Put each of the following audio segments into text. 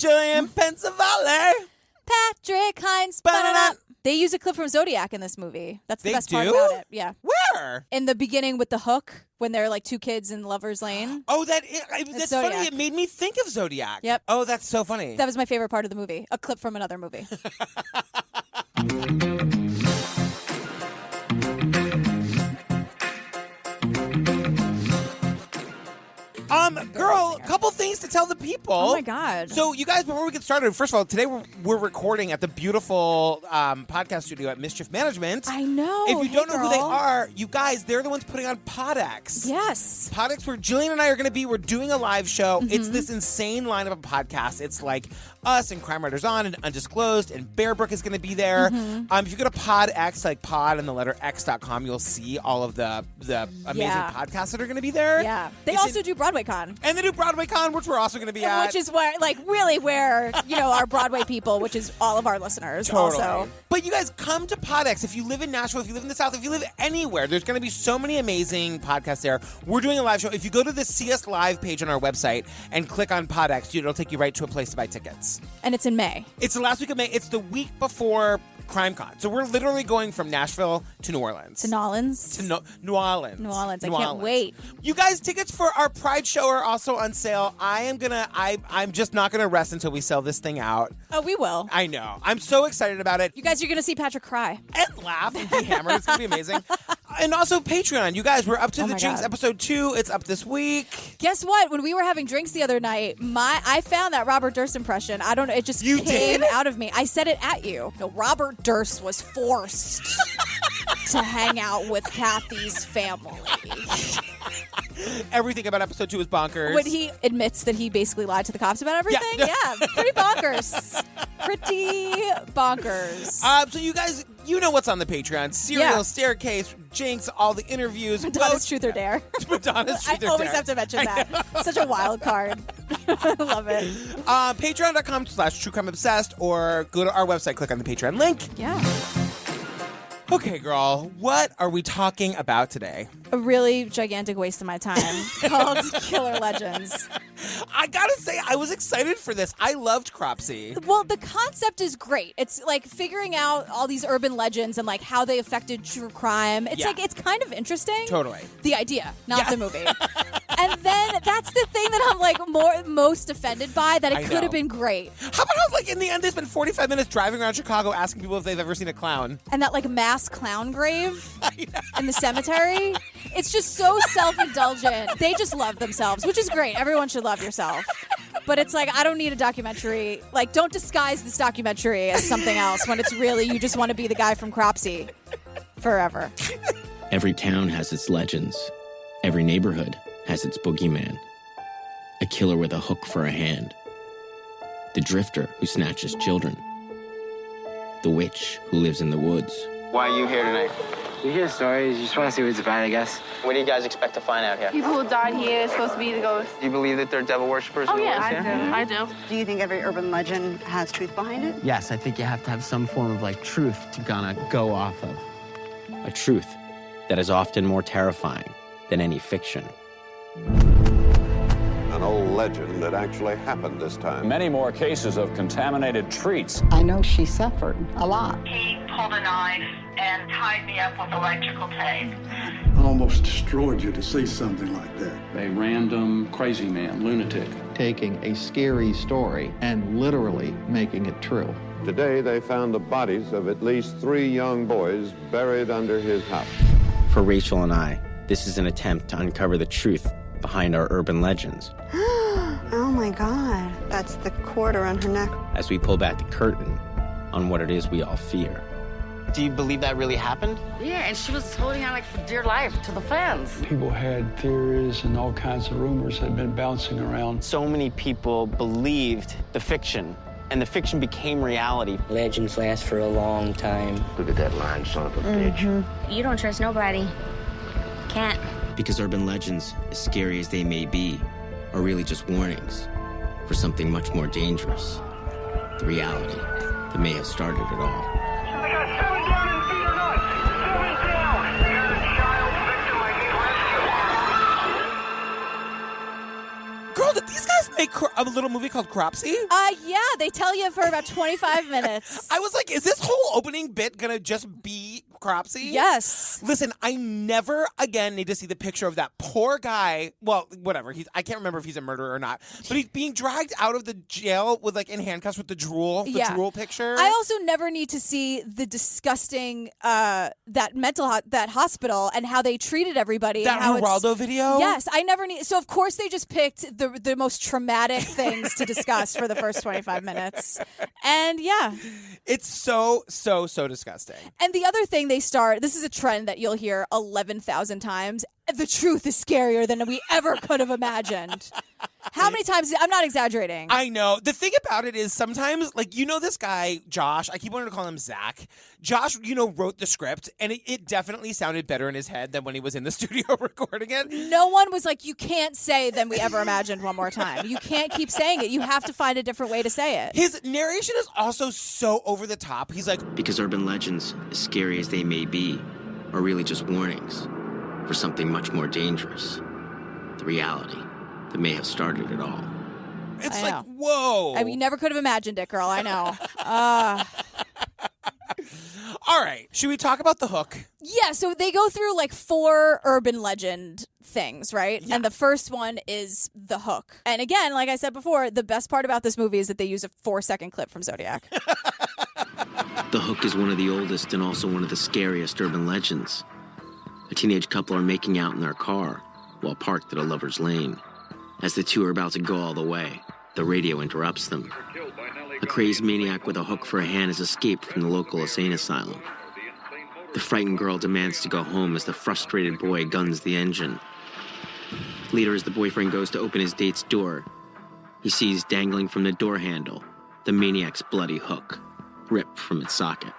Julian Pensavalle. Patrick Hines. Ba-da-da. They use a clip from Zodiac in this movie. That's the best part about it. Yeah. Where? In the beginning with the hook, when they're like two kids in Lover's Lane. Oh, that's funny. It made me think of Zodiac. Yep. Oh, that's so funny. That was my favorite part of the movie. A clip from another movie. Girl, a couple things to tell the people. Oh, my God. So, you guys, before we get started, first of all, today we're recording at the beautiful podcast studio at Mischief Management. I know. If you don't know who they are, you guys, they're the ones putting on PodX. Yes. PodX, where Jillian and I are going to be. We're doing a live show. Mm-hmm. It's this insane lineup of podcasts. It's like us and Crime Writers On and Undisclosed, and Bear Brook is going to be there. Mm-hmm. If you go to PodX, like pod and the letter X.com, you'll see all of the amazing podcasts that are going to be there. Yeah. They also do Broadway Con. And they do Broadway Con, which we're also going to be at. Which is where, where, our Broadway people, which is all of our listeners also. But you guys, come to PodX. If you live in Nashville, if you live in the South, if you live anywhere, there's going to be so many amazing podcasts there. We're doing a live show. If you go to the See Us Live page on our website and click on PodX, it'll take you right to a place to buy tickets. And it's in May. It's the last week of May. It's the week before CrimeCon. So we're literally going from Nashville to New Orleans. To Nolans. To New Orleans. New Orleans. I can't wait. You guys, tickets for our Pride show are also on sale. I'm just not gonna rest until we sell this thing out. Oh, we will. I know. I'm so excited about it. You guys, you're gonna see Patrick cry. And laugh and be hammered. It's gonna be amazing. And also Patreon. You guys, we're up to the Jinx episode 2. It's up this week. Guess what? When we were having drinks the other night, I found that Robert Durst impression. I don't know. It just came out of me. I said it at you. No, Robert Durst was forced to hang out with Kathy's family. Everything about episode 2 is bonkers. When he admits that he basically lied to the cops about everything? Yeah, pretty bonkers. Pretty bonkers. So you guys, you know what's on the Patreon. Serial, Staircase, Jinx, all the interviews. Madonna's Truth or Dare. Madonna's Truth or Dare. I always have to mention that. Such a wild card. I love it. Patreon.com/TrueCrimeObsessed, or go to our website, click on the Patreon link. Yeah. Okay, girl, what are we talking about today? A really gigantic waste of my time called Killer Legends. I gotta say, I was excited for this. I loved Cropsy. Well, the concept is great. It's like figuring out all these urban legends and like how they affected true crime. It's like, it's kind of interesting. Totally. The idea, not the movie. And then that's the thing that I'm like most offended by, that it could have been great. How about how, like, in the end, they spend 45 minutes driving around Chicago asking people if they've ever seen a clown? And that, like, mass clown grave in the cemetery. It's just so self-indulgent. They just love themselves, which is great. Everyone should love yourself. But it's like, I don't need a documentary. Like, don't disguise this documentary as something else when it's really, you just want to be the guy from Cropsy forever. Every town has its legends. Every neighborhood has its boogeyman. A killer with a hook for a hand. The drifter who snatches children. The witch who lives in the woods. Why are you here tonight? We hear stories. You just want to see what's about, I guess. What do you guys expect to find out here? People who died here are supposed to be the ghosts. Do you believe that they're devil worshippers? Oh, yeah, I do. Do you think every urban legend has truth behind it? Yes, I think you have to have some form of, like, truth to kind of go off of. A truth that is often more terrifying than any fiction. An old legend that actually happened this time. Many more cases of contaminated treats. I know she suffered a lot. He pulled a knife and tied me up with electrical tape. Almost destroyed you to see something like that. A random crazy man, lunatic. Taking a scary story and literally making it true. Today, they found the bodies of at least 3 young boys buried under his house. For Rachel and I, this is an attempt to uncover the truth behind our urban legends. Oh my God, that's the quarter on her neck. As we pull back the curtain on what it is we all fear. Do you believe that really happened? Yeah, and she was holding on like for dear life to the fans. People had theories and all kinds of rumors had been bouncing around. So many people believed the fiction, and the fiction became reality. Legends last for a long time. Look at that line, son of a bitch. You don't trust nobody. Can't. Because urban legends, as scary as they may be, are really just warnings for something much more dangerous. The reality that may have started it all. I got 7 down in feet or not. 7 down. There's a child victim I need rescue. Girl, did these guys make a little movie called Cropsy? Yeah, they tell you for about 25 minutes. I was like, is this whole opening bit gonna just be Cropsy? Yes. Listen, I never again need to see the picture of that poor guy. Well, whatever. I can't remember if he's a murderer or not. But he's being dragged out of the jail with in handcuffs with the drool picture. I also never need to see the disgusting that hospital and how they treated everybody. That Geraldo video? Yes, I never need. So of course they just picked the most traumatic things to discuss for the first 25 minutes. And yeah. It's so disgusting. And the other thing they start, this is a trend that you'll hear 11,000 times. The truth is scarier than we ever could have imagined. How many times? I'm not exaggerating. I know. The thing about it is sometimes, this guy, Josh, I keep wanting to call him Zach. Josh, wrote the script, and it definitely sounded better in his head than when he was in the studio recording it. No one was like, you can't say than we ever imagined one more time. You can't keep saying it. You have to find a different way to say it. His narration is also so over the top. He's like... Because urban legends, as scary as they may be, are really just warnings for something much more dangerous. The reality that may have started it all. It's like, whoa. I mean, you never could have imagined it, girl. I know. All right. Should we talk about the hook? Yeah, so they go through 4 urban legend things, right? Yeah. And the first one is the hook. And again, like I said before, the best part about this movie is that they use a 4-second clip from Zodiac. The hook is one of the oldest and also one of the scariest urban legends. A teenage couple are making out in their car while parked at a lover's lane. As the two are about to go all the way, the radio interrupts them. A crazed maniac with a hook for a hand has escaped from the local insane asylum. The frightened girl demands to go home as the frustrated boy guns the engine. Later, as the boyfriend goes to open his date's door, he sees dangling from the door handle the maniac's bloody hook, ripped from its socket.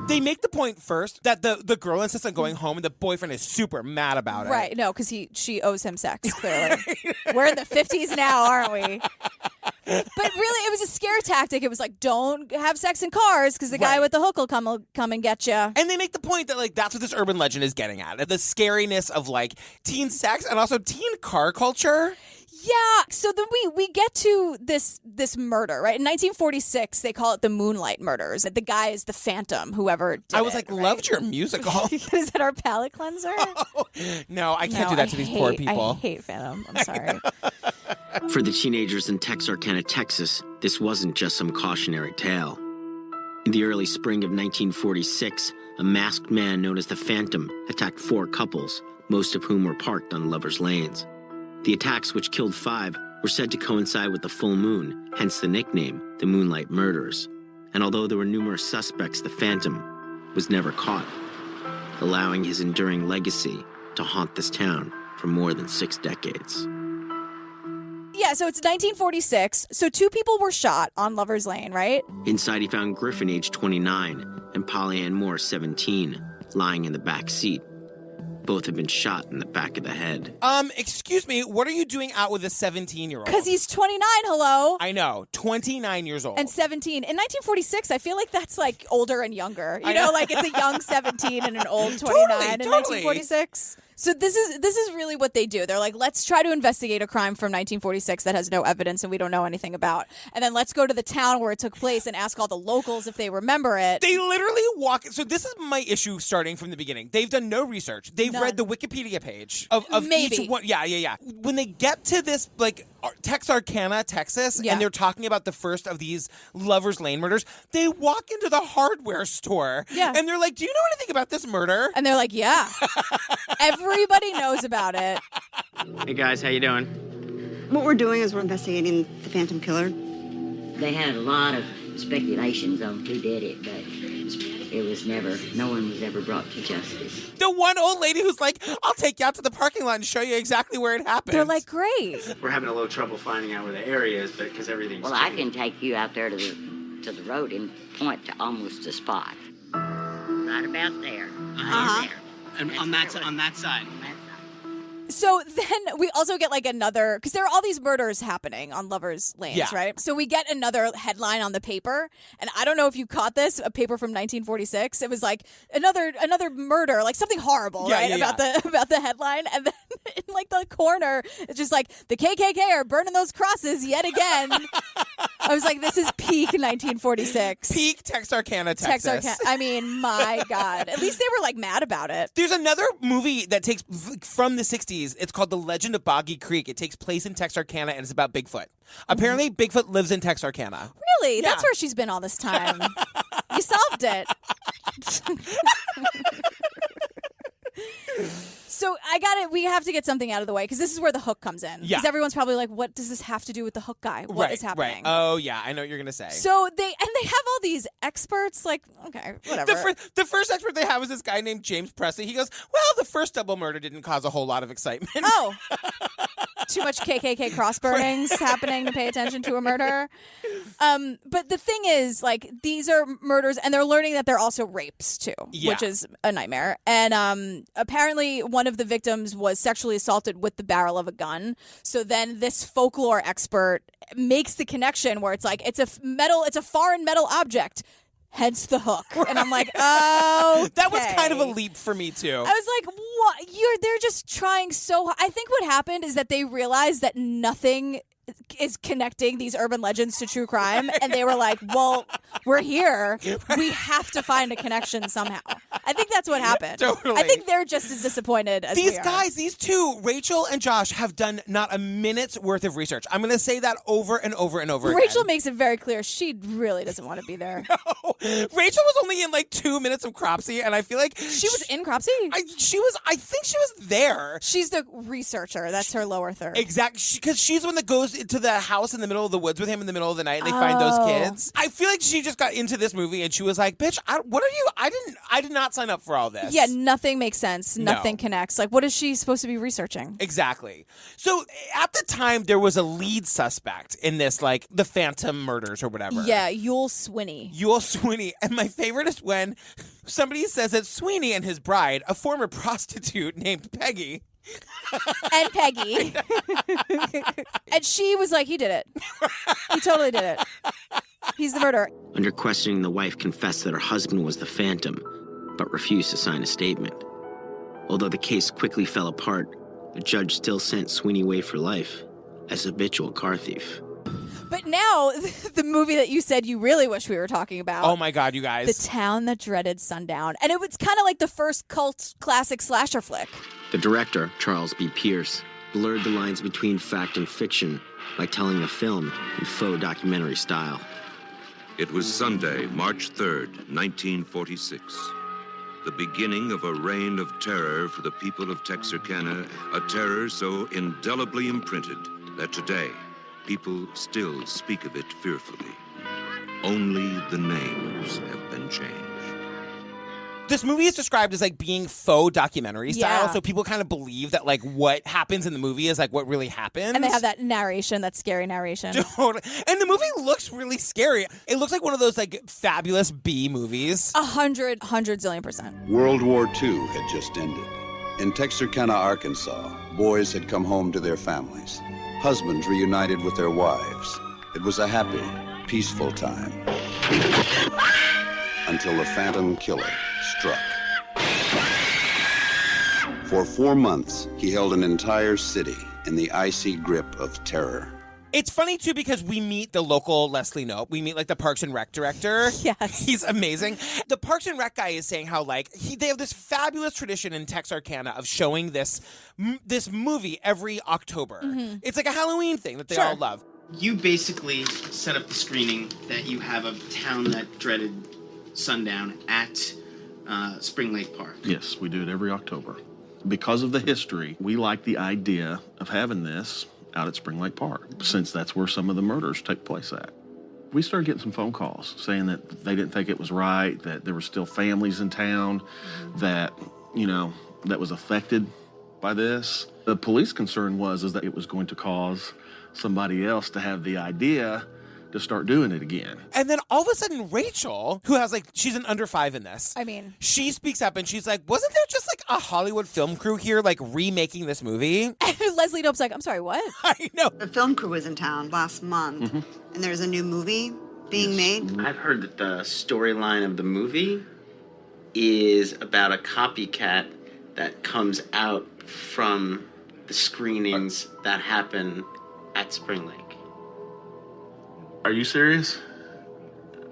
They make the point first that the girl insists on going home and the boyfriend is super mad about it. Right, no, because she owes him sex, clearly. We're in the 50s now, aren't we? But really, it was a scare tactic. It was like, don't have sex in cars because the guy with the hook will come and get you. And they make the point that that's what this urban legend is getting at. The scariness of teen sex and also teen car culture. Yeah, so then we get to this murder, right? In 1946, they call it the Moonlight Murders. The guy is the Phantom, whoever did I was it, loved your musical. Is that our palate cleanser? Oh, no, I can't do that to these poor people. I hate Phantom. I'm sorry. For the teenagers in Texarkana, Texas, this wasn't just some cautionary tale. In the early spring of 1946, a masked man known as the Phantom attacked 4 couples, most of whom were parked on lovers' lanes. The attacks, which killed 5, were said to coincide with the full moon, hence the nickname, the Moonlight Murders. And although there were numerous suspects, the Phantom was never caught, allowing his enduring legacy to haunt this town for more than 6 decades. Yeah, so it's 1946. So 2 people were shot on Lover's Lane, right? Inside, he found Griffin, age 29, and Polly Ann Moore, 17, lying in the back seat. Both have been shot in the back of the head. Excuse me, what are you doing out with a 17-year-old? Because he's 29, hello? I know, 29 years old. And 17. In 1946, I feel like that's older and younger. You know, it's a young 17 and an old 29 in 1946. So this is really what they do. They're like, let's try to investigate a crime from 1946 that has no evidence and we don't know anything about. And then let's go to the town where it took place and ask all the locals if they remember it. They literally walk. So this is my issue starting from the beginning. They've done no research. They've read the Wikipedia page of each one. Yeah. When they get to this, Texarkana, Texas, and they're talking about the first of these Lover's Lane murders, they walk into the hardware store. Yeah. And they're like, do you know anything about this murder? And they're like, yeah. Everybody knows about it. Hey guys, how you doing? What we're doing is we're investigating the Phantom Killer. They had a lot of speculations on who did it, but no one was ever brought to justice. The one old lady who's like, I'll take you out to the parking lot and show you exactly where it happened. They're like, great. We're having a little trouble finding out where the area is, but because everything's Well, I can take you out there to the road and point to almost the spot. Right about there. Right there. And on that side. So then we also get like another, because there are all these murders happening on lovers' lanes, right? So we get another headline on the paper, and I don't know if you caught this, a paper from 1946. It was like another murder, like something horrible, right? About the headline, and then in like the corner, it's just like the KKK are burning those crosses yet again. I was like, this is peak 1946. Peak Texarkana, Texas. Texarkana. I mean, my God. At least they were like mad about it. There's another movie that takes from the 60s. It's called The Legend of Boggy Creek. It takes place in Texarkana, and it's about Bigfoot. Apparently, Bigfoot lives in Texarkana. Really? Yeah. That's where she's been all this time. You solved it. So we have to get something out of the way, because this is where the hook comes in. Because everyone's probably like, what does this have to do with the hook guy? What is happening? Right. Oh, yeah. I know what you're going to say. So they have all these experts, like, okay, whatever. The first expert they have is this guy named James Presley. He goes, well, the first double murder didn't cause a whole lot of excitement. Oh. Too much KKK cross burnings happening to pay attention to a murder. But the thing is, like, these are murders, and they're learning that they're also rapes, too, which is a nightmare. And apparently one of the victims was sexually assaulted with the barrel of a gun. So then this folklore expert makes the connection where it's like, it's a foreign metal object. Hence the hook. And I'm like, oh, that was kind of a leap for me too. I was like, what? They're just trying so hard. I think what happened is that they realized that nothing is connecting these urban legends to true crime, and they were like, well, we're here. We have to find a connection somehow. I think that's what happened. Totally. I think they're just as disappointed as these we are. guys, these two, Rachel and Josh, have done not a minute's worth of research. I'm going to say that over and over and over Rachel again. makes it very clear she really doesn't want to be there. No. Rachel was only in like 2 minutes of Cropsey, and I feel like she was in Cropsey? I think she was there. She's the researcher. That's her lower third. Exactly. Because she's the one that goes into the house in the middle of the woods with him in the middle of the night, and they find those kids. I feel like she just got into this movie, and she was like, bitch, I did not sign up for all this. Yeah, nothing makes sense. Nothing connects. Like, what is she supposed to be researching? Exactly. So at the time, there was a lead suspect in this, like, the Phantom murders or whatever. Yeah, Yul Sweeney. And my favorite is when somebody says that Sweeney and his bride, a former prostitute named Peggy, and Peggy. And she was like, he did it. He totally did it. He's the murderer. Under questioning, the wife confessed that her husband was the Phantom, but refused to sign a statement. Although the case quickly fell apart, the judge still sent Sweeney away for life as a habitual car thief. But now, the movie that you said you really wish we were talking about. Oh my God, you guys. The Town That Dreaded Sundown. And it was kind of like the first cult classic slasher flick. The director, Charles B. Pierce, blurred the lines between fact and fiction by telling the film in faux documentary style. It was Sunday, March 3rd, 1946. The beginning of a reign of terror for the people of Texarkana, a terror so indelibly imprinted that today, people still speak of it fearfully. Only the names have been changed. This movie is described as like being faux documentary style, Yeah. so people kind of believe that like what happens in the movie is like what really happens. And they have that narration, that scary narration. Totally. And the movie looks really scary. It looks like one of those like fabulous B movies. 100 zillion%. World War II had just ended. In Texarkana, Arkansas, boys had come home to their families. Husbands reunited with their wives. It was a happy, peaceful time. Until the Phantom Killer struck. For 4 months, he held an entire city in the icy grip of terror. It's funny, too, because we meet the local Leslie Knope. We meet, like, the Parks and Rec director. Yes. He's amazing. The Parks and Rec guy is saying how, like, they have this fabulous tradition in Texarkana of showing this movie every October. Mm-hmm. It's like a Halloween thing that they all love. You basically set up the screening that you have of Town That Dreaded Sundown at Spring Lake Park. Yes, we do it every October. Because of the history, we like the idea of having this out at Spring Lake Park, since that's where some of the murders take place at. We started getting some phone calls saying that they didn't think it was right, that there were still families in town that, that was affected by this. The police concern was that it was going to cause somebody else to have the idea to start doing it again. And then all of a sudden, Rachel, who has she's an under 5 in this. I mean, she speaks up and she's like, wasn't there just a Hollywood film crew here remaking this movie? And Leslie Knope's like, I'm sorry, what? I know. The film crew was in town last month, and there's a new movie being made. I've heard that the storyline of the movie is about a copycat that comes out from the screenings that happen at Spring Lake. Are you serious?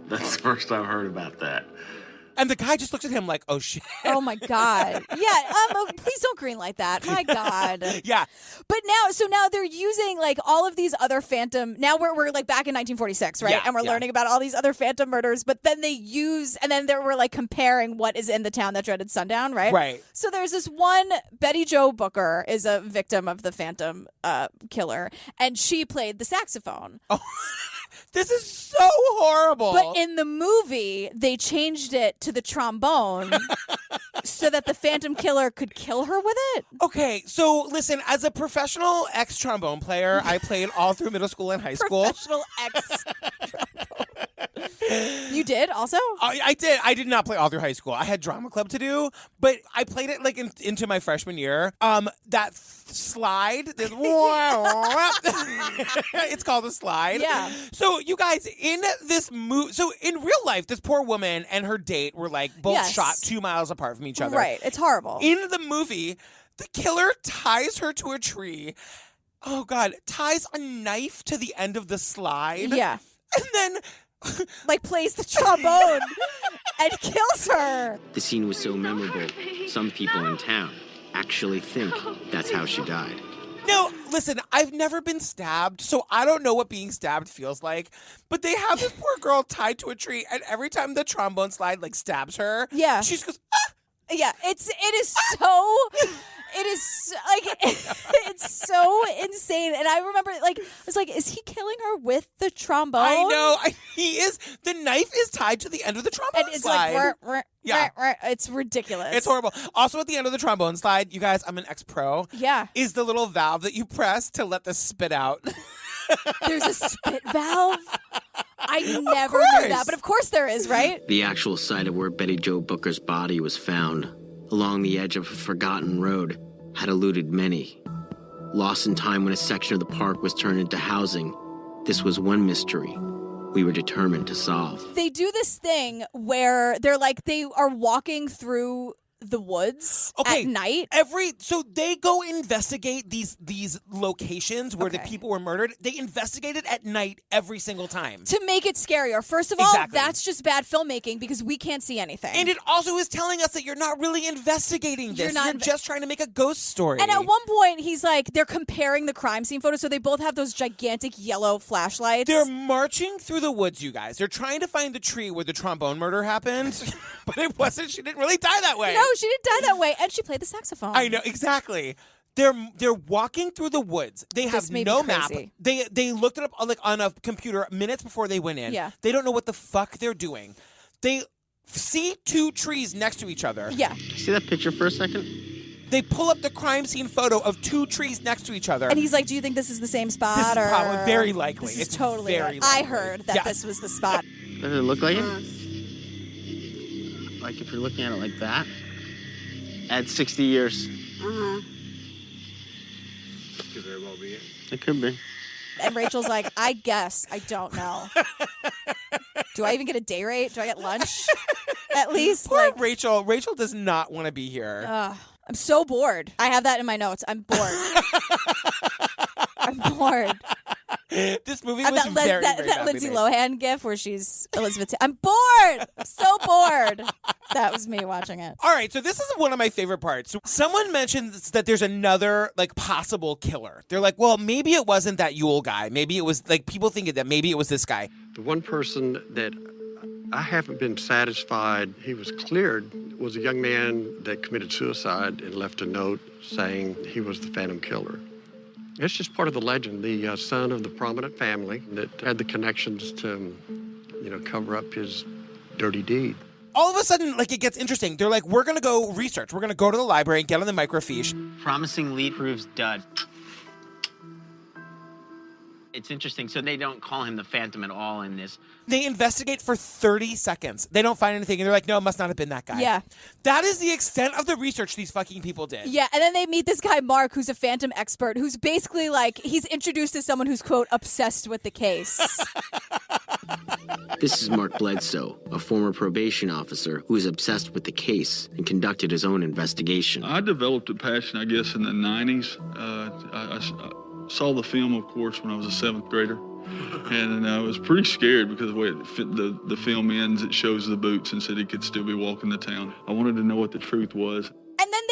That's the first I've heard about that. And the guy just looks at him like, oh, shit. Oh, my God. Yeah, please don't greenlight that. My God. Yeah. But now they're using, all of these other phantom... Now we're back in 1946, right? Yeah, and we're learning about all these other phantom murders, but then we're comparing what is in the town that dreaded sundown, right? Right. So there's this one, Betty Jo Booker is a victim of the phantom killer, and she played the saxophone. Oh. This is so horrible. But in the movie, they changed it to the trombone so that the Phantom Killer could kill her with it. Okay, so listen, as a professional ex-trombone player, I played all through middle school and high school. Professional ex-trombone. You did also? I did. I did not play all through high school. I had drama club to do, but I played it into my freshman year. That slide, it's called a slide. Yeah. So you guys, in this movie, so in real life, this poor woman and her date were both shot 2 miles apart from each other. Right. It's horrible. In the movie, the killer ties her to a tree. Oh God, ties a knife to the end of the slide. Yeah. And then plays the trombone and kills her. The scene was so memorable, some people in town actually think that's how she died. No, listen, I've never been stabbed, so I don't know what being stabbed feels like. But they have this poor girl tied to a tree, and every time the trombone slide stabs her, she just goes, ah! Yeah, it is so it's so insane. And I remember I was like, is he killing her with the trombone? I know. He is. The knife is tied to the end of the trombone and it's slide. It's ridiculous. It's horrible. Also, at the end of the trombone slide, you guys, I'm an ex-pro. Yeah. Is the little valve that you press to let the spit out. There's a spit valve? I never knew that, but of course there is, right? The actual site of where Betty Jo Booker's body was found, along the edge of a forgotten road, had eluded many. Lost in time when a section of the park was turned into housing, this was one mystery we were determined to solve. They do this thing where they are walking through the woods at night. So they go investigate these locations where the people were murdered. They investigate it at night every single time. To make it scarier. First of all, that's just bad filmmaking because we can't see anything. And it also is telling us that you're not really investigating this. You're just trying to make a ghost story. And at one point, he's they're comparing the crime scene photos, so they both have those gigantic yellow flashlights. They're marching through the woods, you guys. They're trying to find the tree where the trombone murder happened, but it wasn't. She didn't really die that way. No, she didn't die that way, and she played the saxophone. I know, exactly. They're walking through the woods. They have no map. They looked it up on a computer minutes before they went in. Yeah. They don't know what the fuck they're doing. They see two trees next to each other. Yeah. See that picture for a second? They pull up the crime scene photo of two trees next to each other. And he's like, do you think this is the same spot? This is probably very likely. This is it's totally very likely. I heard that this was the spot. Does it look like it? Like if you're looking at it like that? Add 60 years. Could very well be it. It could be. And Rachel's like, I guess. I don't know. Do I even get a day rate? Do I get lunch? At least? Poor Rachel. Rachel does not want to be here. I'm so bored. I have that in my notes. I'm bored. I'm bored. This movie was very that Lindsay made. Lohan gif where she's Elizabeth. I'm bored. I'm so bored. That was me watching it. All right, so this is one of my favorite parts. So someone mentions that there's another possible killer. They're like, well, maybe it wasn't that Yule guy. Maybe it was people think that maybe it was this guy. The one person that I haven't been satisfied he was cleared was a young man that committed suicide and left a note saying he was the Phantom Killer. It's just part of the legend, the son of the prominent family that had the connections to, cover up his dirty deed. All of a sudden, it gets interesting. They're like, we're going to go research. We're going to go to the library and get on the microfiche. Promising lead proves dud. It's interesting. So they don't call him the Phantom at all in this. They investigate for 30 seconds. They don't find anything, and they're like, no, it must not have been that guy. Yeah. That is the extent of the research these fucking people did. Yeah, and then they meet this guy, Mark, who's a phantom expert, who's basically like, he's introduced as someone who's, quote, obsessed with the case. This is Mark Bledsoe, a former probation officer who is obsessed with the case and conducted his own investigation. I developed a passion, I guess, in the 90s. I saw the film, of course, when I was a 7th grader. And I was pretty scared because the way the film ends, it shows the boots and said he could still be walking the town. I wanted to know what the truth was. And then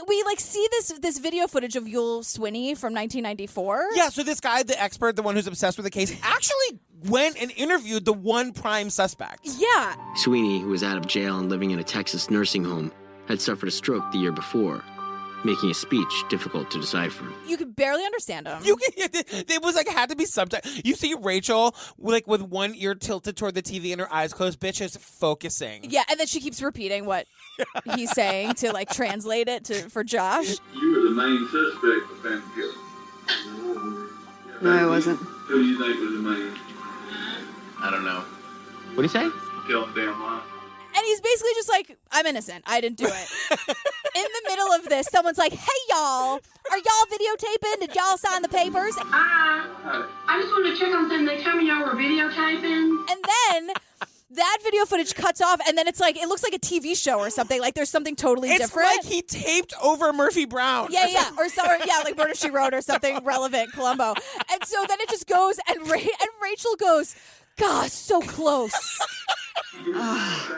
we see this video footage of Yul Sweeney from 1994. Yeah, so this guy, the expert, the one who's obsessed with the case, actually went and interviewed the one prime suspect. Yeah. Sweeney, who was out of jail and living in a Texas nursing home, had suffered a stroke the year before, making a speech difficult to decipher. You could barely understand him. It was like, had to be subtitled. You see Rachel like with one ear tilted toward the TV and her eyes closed. Bitch is focusing. Yeah, and then she keeps repeating what he's saying to like translate it for Josh. You were the main suspect of Phantom Killer. No, I wasn't. Who do you think was the main? I don't know. What do you say? Tell damn lie. And he's basically just like, I'm innocent. I didn't do it. In the middle of this, someone's like, hey, y'all, are y'all videotaping? Did y'all sign the papers? I just wanted to check on something. They told me y'all were videotaping. And then that video footage cuts off, and then it's like, it looks like a TV show or something. Like there's something totally different. It's like he taped over Murphy Brown. Yeah. Like Murder, She Wrote or something relevant, Columbo. And so then it just goes, and Rachel goes, God, so close. I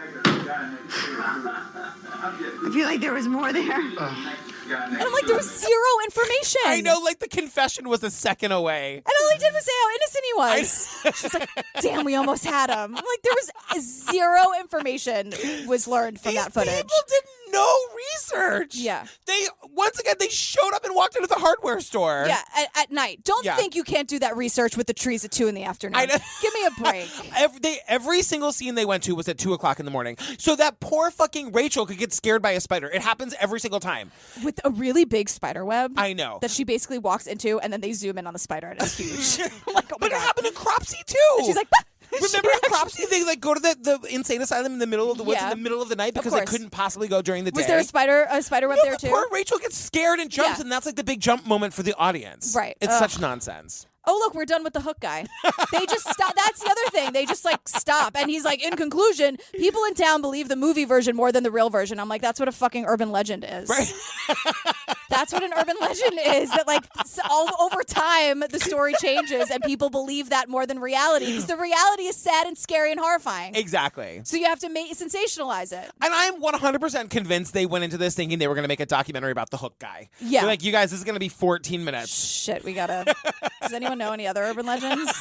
feel like there was more there. And I'm like, there was zero information. I know, like the confession was a second away. And all he did was say how innocent he was. She's like, damn, we almost had him. I'm like, there was zero information was learned from that footage. People did no research. Yeah. Once again, they showed up and walked into the hardware store. Yeah, at night. Don't think you can't do that research with the trees at 2 in the afternoon. Give me a break. Every single scene they went to was at 2 o'clock in the morning. So that poor fucking Rachel could get scared by a spider. It happens every single time. With a really big spider web. I know. That she basically walks into, and then they zoom in on the spider, and it's huge. I'm like, oh my God. It happened in Cropsey, too. And she's like, remember in Cropsey, they like go to the insane asylum in the middle of the woods in the middle of the night because they couldn't possibly go during the day. Was there a spider web there, too? Poor Rachel gets scared and jumps, and that's like the big jump moment for the audience. Right. It's such nonsense. Oh, look, we're done with the hook guy. They just stop. That's the other thing. They just like stop. And he's like, in conclusion, people in town believe the movie version more than the real version. I'm like, that's what a fucking urban legend is. Right. That's what an urban legend is. That like all over time, the story changes and people believe that more than reality. Because the reality is sad and scary and horrifying. Exactly. So you have to sensationalize it. And I'm 100% convinced they went into this thinking they were going to make a documentary about the hook guy. Yeah. They're like, you guys, this is going to be 14 minutes. Shit, we gotta. Does anyone know any other urban legends?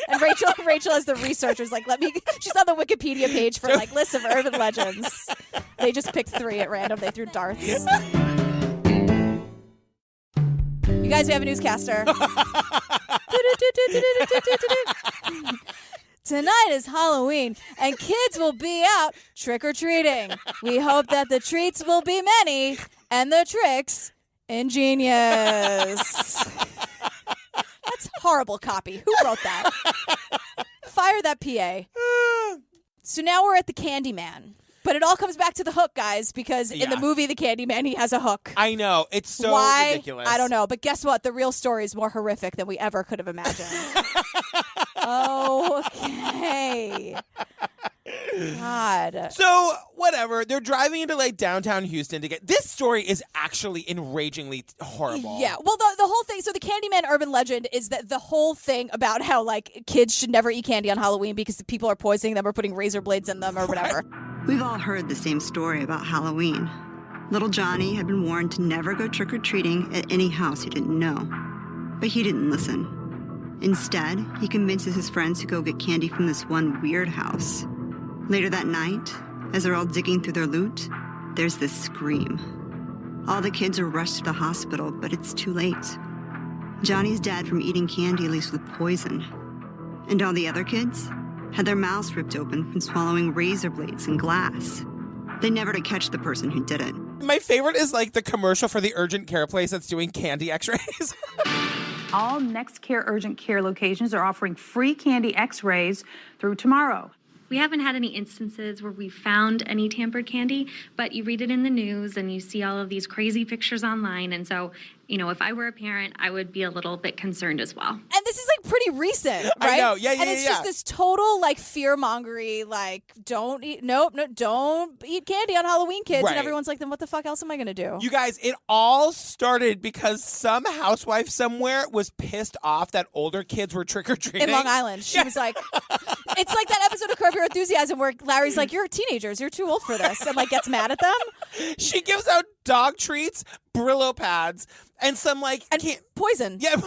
And Rachel as the researcher's like, she's on the Wikipedia page for like lists of urban legends. They just picked 3 at random. They threw darts. You guys, we have a newscaster. Tonight is Halloween, and kids will be out trick-or-treating. We hope that the treats will be many, and the tricks ingenious. That's horrible copy. Who wrote that? Fire that PA. So now we're at the Candyman. But it all comes back to the hook, guys, because in the movie The Candyman, he has a hook. I know. It's so ridiculous. I don't know. But guess what? The real story is more horrific than we ever could have imagined. Okay. God. So, whatever. They're driving into like downtown Houston to get... This story is actually enragingly horrible. Yeah. Well, the whole thing... So the Candyman urban legend is that the whole thing about how like kids should never eat candy on Halloween because the people are poisoning them or putting razor blades in them or whatever. We've all heard the same story about Halloween. Little Johnny had been warned to never go trick-or-treating at any house he didn't know. But he didn't listen. Instead, he convinces his friends to go get candy from this one weird house. Later that night, as they're all digging through their loot, there's this scream. All the kids are rushed to the hospital, but it's too late. Johnny's dead from eating candy laced with poison. And all the other kids had their mouths ripped open from swallowing razor blades and glass. They never to catch the person who did it. My favorite is like the commercial for the urgent care place that's doing candy x-rays. All Next Care urgent care locations are offering free candy x-rays through tomorrow. We haven't had any instances where we found any tampered candy, but you read it in the news and you see all of these crazy pictures online. And so, you know, if I were a parent, I would be a little bit concerned as well. And this is like pretty recent, right? I know. Yeah, And it's just this total like fear-mongery, like don't eat candy on Halloween, kids. Right. And everyone's like, then what the fuck else am I going to do? You guys, it all started because some housewife somewhere was pissed off that older kids were trick-or-treating. In Long Island. She was like, it's like that episode of Curb Your Enthusiasm where Larry's like, you're teenagers, you're too old for this, and like gets mad at them. She gives out dog treats, Brillo pads, and some like poison. Yeah. And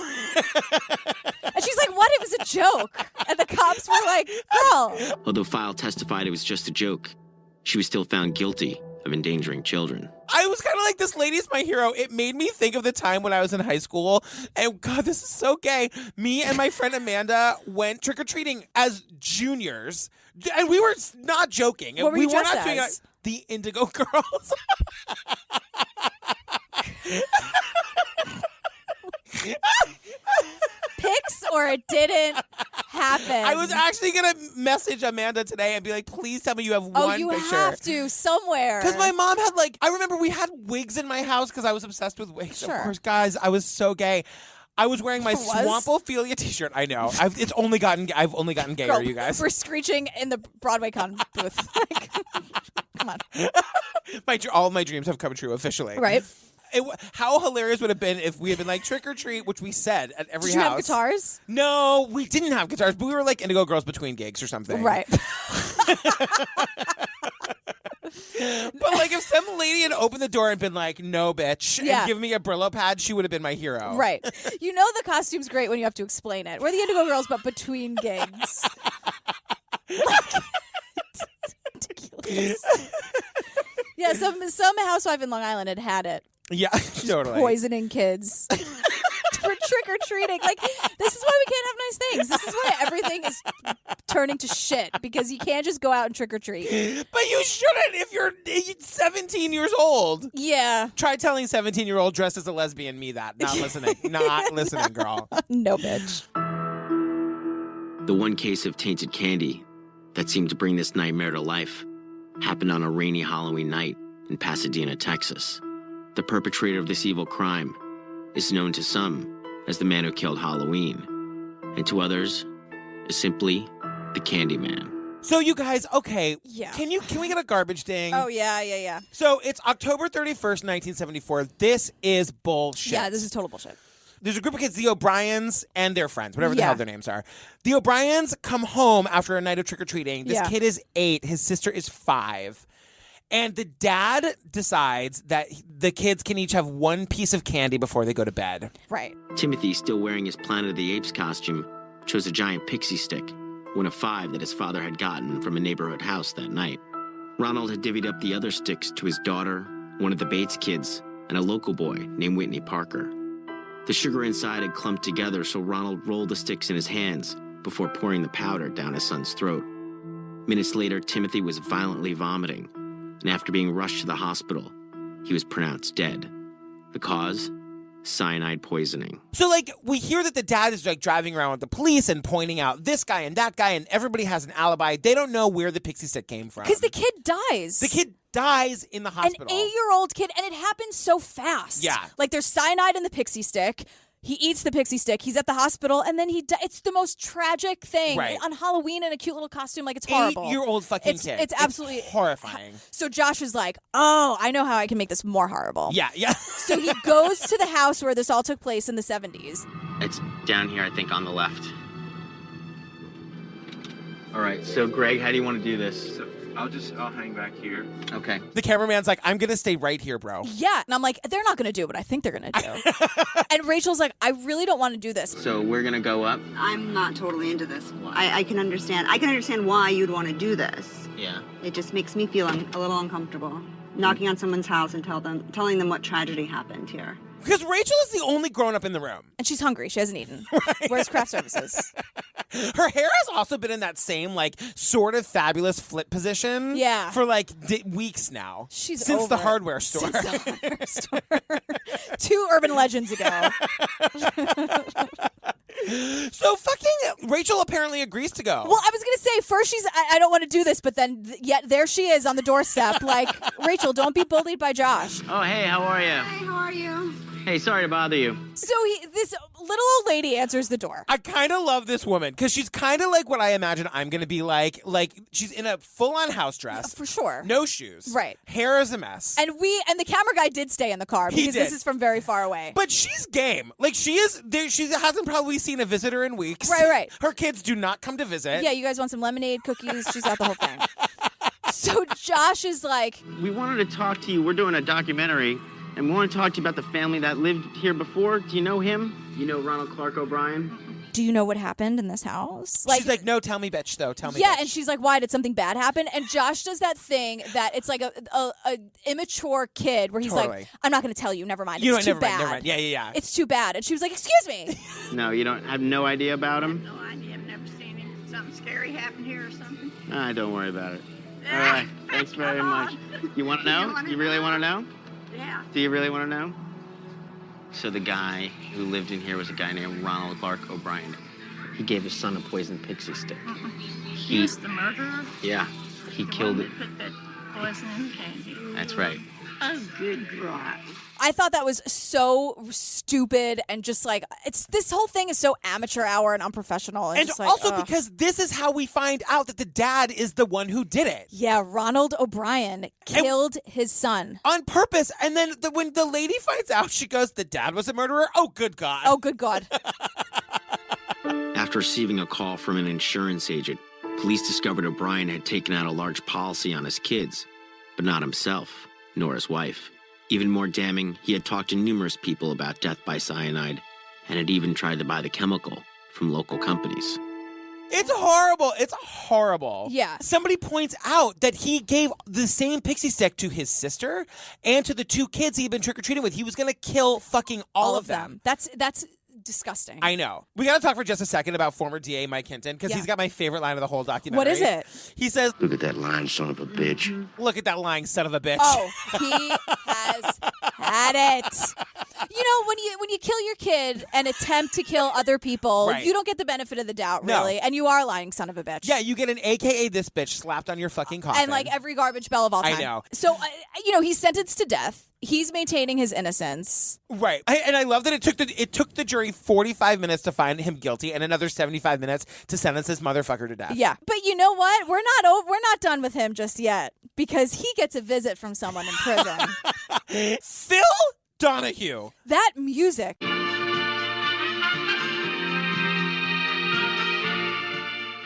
she's like, what? It was a joke. And the cops were like, girl. Although File testified it was just a joke, she was still found guilty of endangering children. I was kind of like, this lady's my hero. It made me think of the time when I was in high school. And God, this is so gay. Me and my friend Amanda went trick-or-treating as juniors. And we were not joking. What were you we were dressed not doing as? The Indigo Girls. Pics or it didn't happen. I was actually going to message Amanda today and be like, please tell me you have one Oh, you picture. have to somewhere. Because my mom had I remember we had wigs in my house because I was obsessed with wigs. Sure. Of course, guys, I was so gay. I was wearing my Swampophilia t-shirt. I know. I've only gotten gayer, Girl, you guys. We're screeching in the Broadway Con booth. Come on. All of my dreams have come true officially. Right. How hilarious would it have been if we had been like trick or treat, which we said at every Did you house. have guitars? No, we didn't have guitars, but we were like Indigo Girls between gigs or something. Right. But like if some lady had opened the door and been like, no, bitch, and give me a Brillo pad, she would have been my hero. Right. You know the costume's great when you have to explain it. We're the Indigo Girls, but between gigs. Ridiculous. Yeah, some housewife in Long Island had it. Yeah, totally. Poisoning kids. For trick-or-treating. Like, this is why we can't have nice things. This is why everything is turning to shit, because you can't just go out and trick-or-treat. But you shouldn't if you're 17 years old. Yeah. Try telling 17-year-old dressed as a lesbian me that. Not listening. Not listening, girl. No, bitch. The one case of tainted candy that seemed to bring this nightmare to life happened on a rainy Halloween night in Pasadena, Texas. The perpetrator of this evil crime is known to some as the man who killed Halloween, and to others as simply the Candyman. So you guys, okay, yeah. Can we get a garbage ding? Oh, yeah. So it's October 31st, 1974. This is bullshit. Yeah, this is total bullshit. There's a group of kids, the O'Briens and their friends, whatever the hell their names are. The O'Briens come home after a night of trick-or-treating. This kid is 8. His sister is 5. And the dad decides that the kids can each have one piece of candy before they go to bed. Right. Timothy, still wearing his Planet of the Apes costume, chose a giant pixie stick, one of 5 that his father had gotten from a neighborhood house that night. Ronald had divvied up the other sticks to his daughter, one of the Bates kids, and a local boy named Whitney Parker. The sugar inside had clumped together, so Ronald rolled the sticks in his hands before pouring the powder down his son's throat. Minutes later, Timothy was violently vomiting, and after being rushed to the hospital, he was pronounced dead. The cause? Cyanide poisoning. So, we hear that the dad is, driving around with the police and pointing out this guy and that guy, and everybody has an alibi. They don't know where the pixie stick came from. Because the kid dies. The kid dies in the hospital. An 8-year-old kid, and it happens so fast. Yeah. There's cyanide in the pixie stick. He eats the pixie stick. He's at the hospital, and then it's the most tragic thing. Right. On Halloween in a cute little costume. It's horrible. 8-year-old fucking kid. It's absolutely horrifying. So Josh is like, oh, I know how I can make this more horrible. Yeah. So he goes to the house where this all took place in the 70s. It's down here, I think, on the left. All right, so Greg, how do you want to do this? So I'll hang back here. Okay. The cameraman's like, I'm going to stay right here, bro. Yeah. And I'm like, they're not going to do what I think they're going to do. And Rachel's like, I really don't want to do this. So we're going to go up? I'm not totally into this. I can understand. I can understand why you'd want to do this. Yeah. It just makes me feel a little uncomfortable. Knocking on someone's house and telling them what tragedy happened here. Because Rachel is the only grown-up in the room. And she's hungry. She hasn't eaten. Right. Where's craft services? Her hair has also been in that same, like, sort of fabulous flip position for, like, weeks now. She's Since the over it. hardware store. Since the hardware store. 2 Urban Legends ago. So fucking Rachel apparently agrees to go. Well, I was going to say, first she's, I don't want to do this, but then yet there she is on the doorstep. Like, Rachel, don't be bullied by Josh. Oh, hey, how are you? Hey, how are you? Hey, sorry to bother you. So this little old lady answers the door. I kind of love this woman because she's kind of like what I imagine I'm going to be like. Like, she's in a full-on house dress. For sure. No shoes. Right. Hair is a mess. And the camera guy did stay in the car because this is from very far away. But she's game. Like, she is there. She hasn't probably seen a visitor in weeks. Right. Her kids do not come to visit. Yeah, you guys want some lemonade, cookies? She's got the whole thing. So Josh is like, We wanted to talk to you. We're doing a documentary, and we want to talk to you about the family that lived here before. Do you know him? You know Ronald Clark O'Brien? do you know what happened in this house? She's like, no, tell me, bitch, though. Tell me, yeah, bitch. and she's like, why? Did something bad happen? And Josh does that thing that it's like a immature kid where he's like, I'm not going to tell you. Never mind. It's too bad. Never mind. Yeah. It's too bad. And she was like, excuse me. No, you don't have no idea about him? No idea. I've never seen him. Something scary happened here or something. Don't worry about it. All right. Thanks very much. You want to know? You really want to know? Yeah. Do you really want to know? So the guy who lived in here was a guy named Ronald Clark O'Brien. He gave his son a poisoned pixie stick. He was the murderer? Yeah. He killed it. Put that poison in the candy. That's right. Oh, good God. I thought that was so stupid and just like, this whole thing is so amateur hour and unprofessional. And just also because this is how we find out that the dad is the one who did it. Yeah, Ronald O'Brien killed his son. On purpose. And then when the lady finds out, she goes, the dad was a murderer? Oh, good God. Oh, good God. After receiving a call from an insurance agent, police discovered O'Brien had taken out a large policy on his kids, but not himself, nor his wife. Even more damning, he had talked to numerous people about death by cyanide and had even tried to buy the chemical from local companies. It's horrible. It's horrible. Yeah. Somebody points out that he gave the same pixie stick to his sister and to the two kids he'd been trick-or-treating with. He was going to kill fucking all of them. That's disgusting. I know. We got to talk for just a second about former DA Mike Hinton because he's got my favorite line of the whole documentary. What is it? He says, "Look at that lying son of a bitch." Look at that lying son of a bitch. Oh, he has had it. You know, when you kill your kid and attempt to kill other people, Right. you don't get the benefit of the doubt, No. really. And you are lying son of a bitch. Yeah, you get an AKA this bitch slapped on your fucking coffin. And like every garbage bell of all I time. know. So, he's sentenced to death. He's maintaining his innocence. Right. And I love that it took the jury 45 minutes to find him guilty and another 75 minutes to sentence this motherfucker to death. Yeah. But you know what? We're not done with him just yet because he gets a visit from someone in prison. Phil Donahue. That music.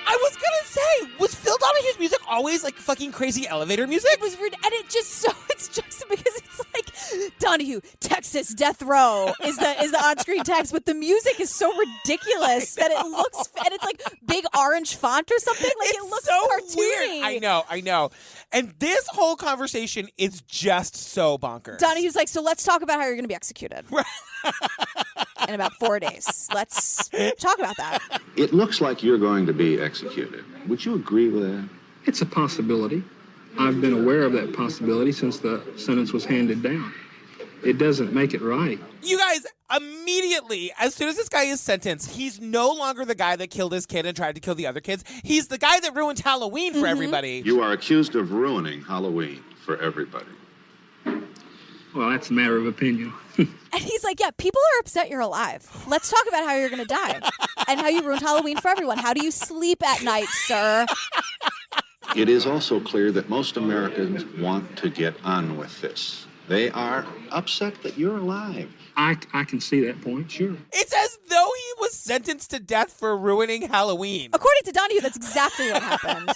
I was gonna say, was Phil Donahue's music always like fucking crazy elevator music? It was weird, and it's just because it's like Donahue, Texas death row is the on-screen text, but the music is so ridiculous that it looks, and it's like big orange font or something. Like It's it looks so cartoony. weird. I know. And this whole conversation is just so bonkers. Donahue's like, so let's talk about how you're going to be executed in about 4 days. Let's talk about that. It looks like you're going to be executed. Would you agree with that? It's a possibility. I've been aware of that possibility since the sentence was handed down. It doesn't make it right. You guys, immediately, as soon as this guy is sentenced, he's no longer the guy that killed his kid and tried to kill the other kids. He's the guy that ruined Halloween for everybody. You are accused of ruining Halloween for everybody. Well, that's a matter of opinion. And he's like, yeah, people are upset you're alive. Let's talk about how you're going to die and how you ruined Halloween for everyone. How do you sleep at night, sir? It is also clear that most Americans want to get on with this. They are upset that you're alive. I can see that point, sure. It's as though he was sentenced to death for ruining Halloween. According to Donahue, that's exactly what happened.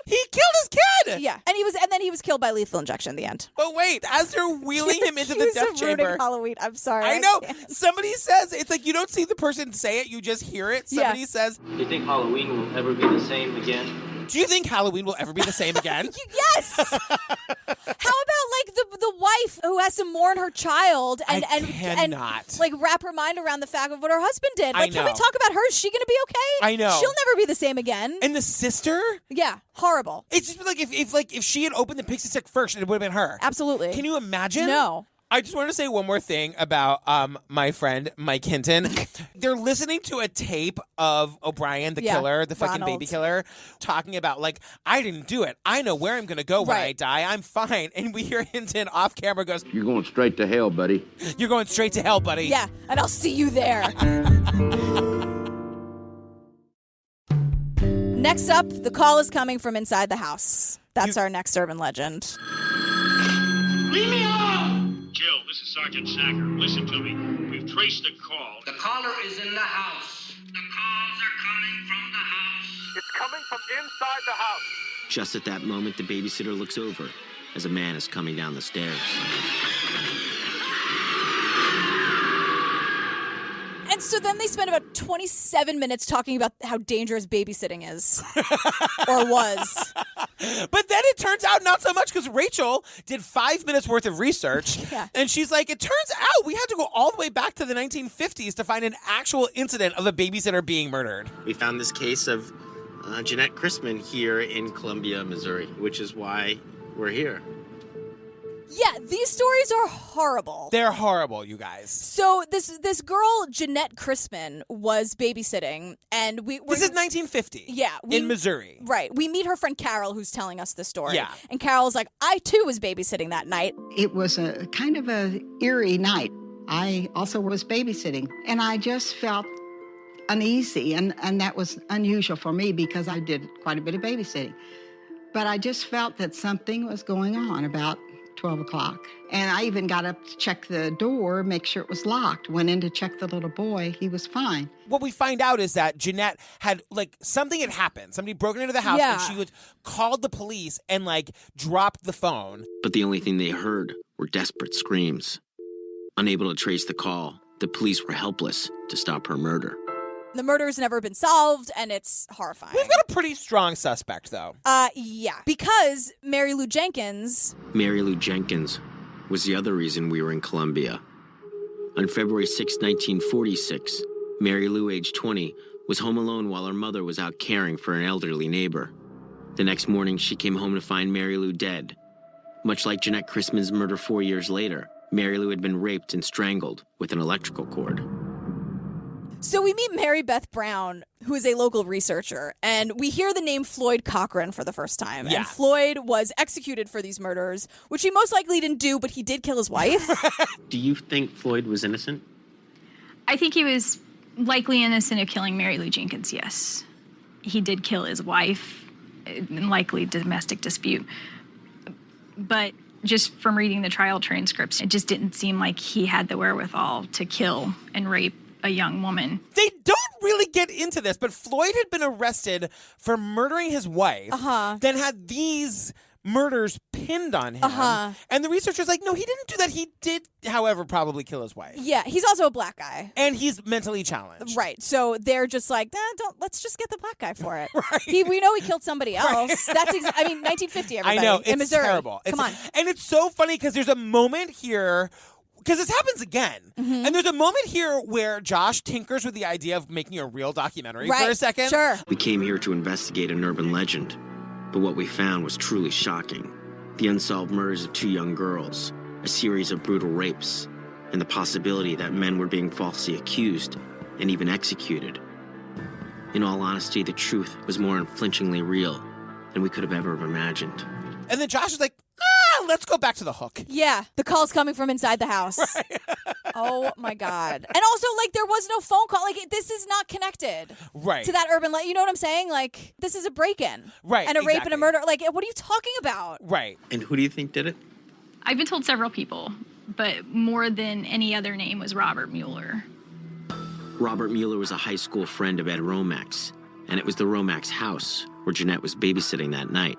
He killed his kid. Yeah, and then he was killed by lethal injection in the end. But wait, as they're wheeling him into the death chamber. Halloween. I'm sorry. I know. Somebody says, it's like you don't see the person say it, you just hear it. Somebody says, Do you think Halloween will ever be the same again? do you think Halloween will ever be the same again? Yes. How about like the wife who has to mourn her child and cannot. like wrap her mind around the fact of what her husband did. Like, can we know. talk about her? Is she gonna be okay? I know. She'll never be the same again. And the sister? Yeah, horrible. It's just like if she had opened the pixie stick first, it would have been her. Absolutely. Can you imagine? No. I just want to say one more thing about my friend Mike Hinton. They're listening to a tape of O'Brien, the killer, the fucking Ronald. baby killer, talking about, like, I didn't do it. I know where I'm going to go when I die. I'm fine. And we hear Hinton off camera goes, You're going straight to hell, buddy. You're going straight to hell, buddy. Yeah, and I'll see you there. Next up, the call is coming from inside the house. That's our next urban legend. Leave me alone! Jill, this is Sergeant Sacker. Listen to me. We've traced the call. The caller is in the house. The calls are coming from the house. It's coming from inside the house. Just at that moment, the babysitter looks over as a man is coming down the stairs. And so then they spend about 27 minutes talking about how dangerous babysitting is. Or was. But then it turns out not so much, because Rachel did 5 minutes worth of research. Yeah. And she's like, it turns out we had to go all the way back to the 1950s to find an actual incident of a babysitter being murdered. We found this case of Jeanette Christman here in Columbia, Missouri, which is why we're here. Yeah, these stories are horrible. They're horrible, you guys. So this girl, Jeanette Christman, was babysitting, and This is 1950. Yeah. In Missouri. Right. We meet her friend Carol, who's telling us the story. Yeah. And Carol's like, I too was babysitting that night. It was a kind of a eerie night. I also was babysitting, and I just felt uneasy, and that was unusual for me because I did quite a bit of babysitting. But I just felt that something was going on about 12 o'clock. And I even got up to check the door, make sure it was locked. Went in to check the little boy. He was fine. What we find out is that Jeanette had, like, something had happened. Somebody broken into the house, Yeah. and she called the police and, like, dropped the phone. But the only thing they heard were desperate screams. Unable to trace the call, the police were helpless to stop her murder. The murder's never been solved, and it's horrifying. We've got a pretty strong suspect, though. Yeah. Because Mary Lou Jenkins... Mary Lou Jenkins was the other reason we were in Columbia. On February 6, 1946, Mary Lou, age 20, was home alone while her mother was out caring for an elderly neighbor. The next morning, she came home to find Mary Lou dead. Much like Jeanette Christman's murder 4 years later, Mary Lou had been raped and strangled with an electrical cord. So we meet Mary Beth Brown, who is a local researcher, and we hear the name Floyd Cochran for the first time. Yeah. And Floyd was executed for these murders, which he most likely didn't do, but he did kill his wife. Do you think Floyd was innocent? I think he was likely innocent of killing Mary Lou Jenkins, yes. He did kill his wife, likely domestic dispute. But just from reading the trial transcripts, it just didn't seem like he had the wherewithal to kill and rape a young woman. They don't really get into this, but Floyd had been arrested for murdering his wife, then had these murders pinned on him. And the researcher's like, no, he didn't do that. He did, however, probably kill his wife. Yeah, he's also a black guy. And he's mentally challenged. Right. So they're just like, let's just get the black guy for it. Right. We know he killed somebody else. That's 1950, everybody. I know. In It's Missouri. terrible. Come on. And it's so funny because there's a moment here, because this happens again. Mm-hmm. And there's a moment here where Josh tinkers with the idea of making a real documentary for a second. Sure. We came here to investigate an urban legend, but what we found was truly shocking. The unsolved murders of 2 young girls, a series of brutal rapes, and the possibility that men were being falsely accused and even executed. In all honesty, the truth was more unflinchingly real than we could have ever imagined. And then Josh is like, let's go back to the hook. Yeah, the call's coming from inside the house. Oh my God. And also, like, there was no phone call. Like, this is not connected to that urban legend. You know what I'm saying? Like, this is a break-in. Right, And a rape and a murder. Like, what are you talking about? Right. And who do you think did it? I've been told several people, but more than any other name was Robert Mueller. Robert Mueller was a high school friend of Ed Romax, and it was the Romax house where Jeanette was babysitting that night.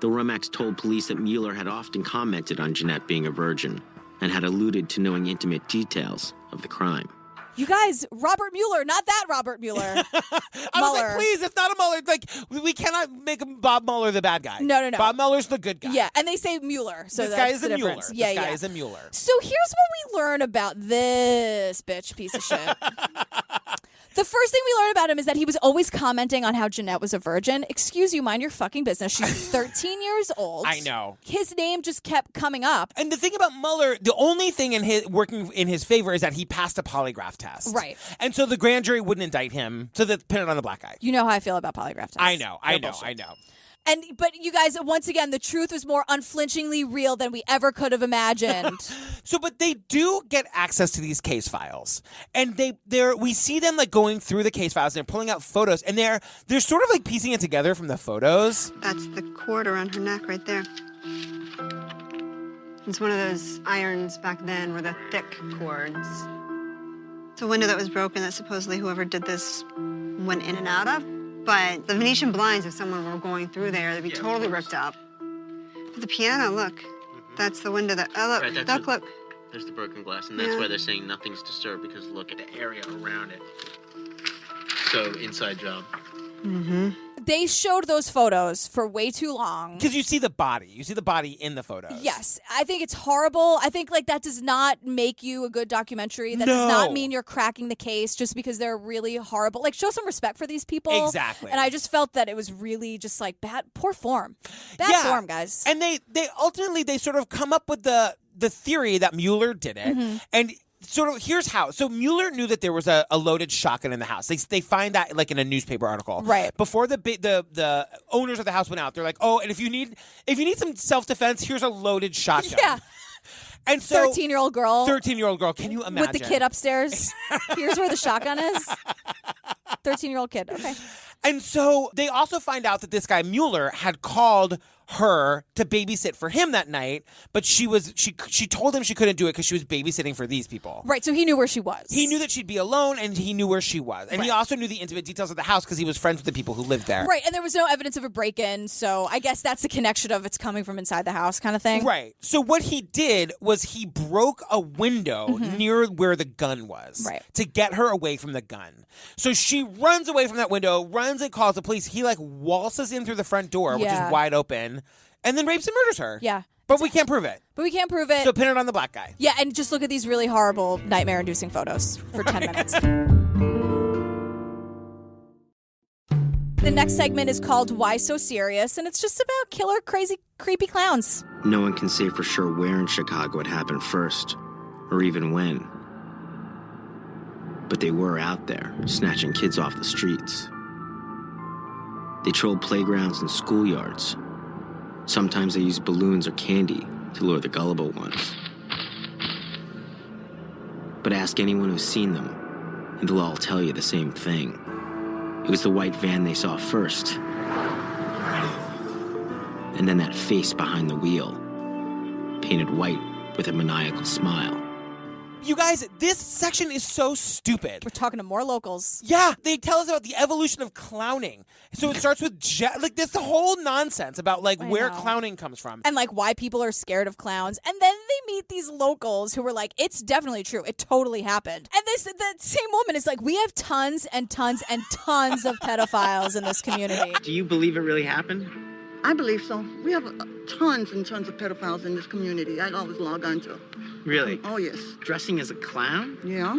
The Romax told police that Mueller had often commented on Jeanette being a virgin and had alluded to knowing intimate details of the crime. You guys, Robert Mueller, not that Robert Mueller. I was like, please, it's not a Mueller. Like, we cannot make Bob Mueller the bad guy. No. Bob Mueller's the good guy. Yeah, and they say Mueller, so this that's guy is the a Mueller. difference. This guy is a Mueller. So here's what we learn about this bitch piece of shit. The first thing we learned about him is that he was always commenting on how Jeanette was a virgin. Excuse you, mind your fucking business. She's 13 years old. I know. His name just kept coming up. And the thing about Mueller, the only thing working in his favor is that he passed a polygraph test. Right. And so the grand jury wouldn't indict him, so they pin it on the black guy. You know how I feel about polygraph tests. I know. But you guys, once again, the truth was more unflinchingly real than we ever could have imagined. But they do get access to these case files, and we see them like going through the case files. And they're pulling out photos, and they're sort of like piecing it together from the photos. That's the cord around her neck right there. It's one of those irons back then with the thick cords. It's a window that was broken that supposedly whoever did this went in and out of. But the Venetian blinds, if someone were going through there, they'd be totally ripped up. But the piano, look, that's the window that, oh, look, look. There's the broken glass, and that's why they're saying nothing's disturbed, because look at the area around it. So, inside job. Mm-hmm. They showed those photos for way too long. Because you see the body. You see the body in the photos. Yes. I think it's horrible. I think that does not make you a good documentary. That does not mean you're cracking the case just because they're really horrible. Like, show some respect for these people. Exactly. And I just felt that it was really just like poor form. Bad form, guys. And they ultimately, they sort of come up with the theory that Mueller did it. Mm-hmm. And sort of, here's how. So Mueller knew that there was a loaded shotgun in the house. They find that like in a newspaper article. Right. Before the owners of the house went out, they're like, oh, and if you need some self-defense, here's a loaded shotgun. Yeah. And so 13-year-old girl. 13-year-old girl. Can you imagine? With the kid upstairs. Here's where the shotgun is. 13-year-old kid. Okay. And so they also find out that this guy Mueller had called her to babysit for him that night, but she told him she couldn't do it because she was babysitting for these people. Right, so he knew where she was. He knew that she'd be alone, and he knew where she was. And he also knew the intimate details of the house because he was friends with the people who lived there. Right, and there was no evidence of a break-in, so I guess that's the connection of it's coming from inside the house kind of thing. Right. So what he did was he broke a window near where the gun was to get her away from the gun. So she runs away from that window, runs and calls the police. He like waltzes in through the front door, which is wide open, and then rapes and murders her. Yeah. But we can't prove it. So pin it on the black guy. Yeah, and just look at these really horrible, nightmare-inducing photos for 10 minutes. The next segment is called Why So Serious, and it's just about killer, crazy, creepy clowns. No one can say for sure where in Chicago it happened first, or even when. But they were out there, snatching kids off the streets. They trolled playgrounds and schoolyards. Sometimes they used balloons or candy to lure the gullible ones. But ask anyone who's seen them, and they'll all tell you the same thing. It was the white van they saw first. And then that face behind the wheel, painted white with a maniacal smile. You guys, this section is so stupid. We're talking to more locals. Yeah, they tell us about the evolution of clowning. So it starts with this whole nonsense about like where clowning comes from. And like why people are scared of clowns. And then they meet these locals who were like, it's definitely true. It totally happened. And that same woman is like, we have tons and tons and tons of pedophiles in this community. Do you believe it really happened? I believe so. We have tons and tons of pedophiles in this community. I always log on to. Really? Oh, yes. Dressing as a clown? Yeah.